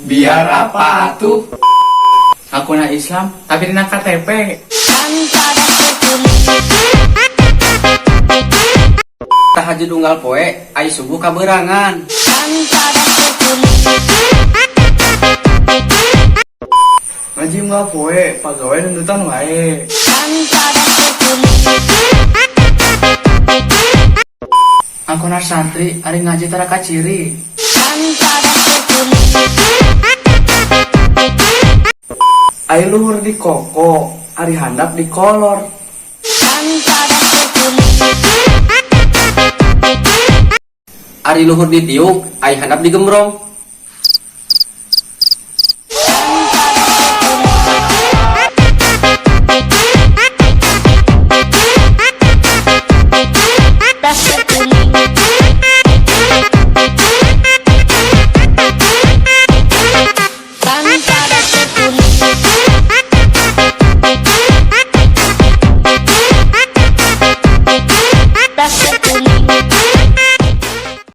Biar apa tuh? Aku na Islam, tapi dina KTP. Tahajud unggal poe, ai subuh kaberangan. Ngaji unggal poe, pagawe nundutan wae. Aku na santri, ari ngaji tara kaciri. Ai luhur di koko, ari handap di kolor. Ari luhur di tiuk, ai handap di gembrong. Tanpa rasa kuning.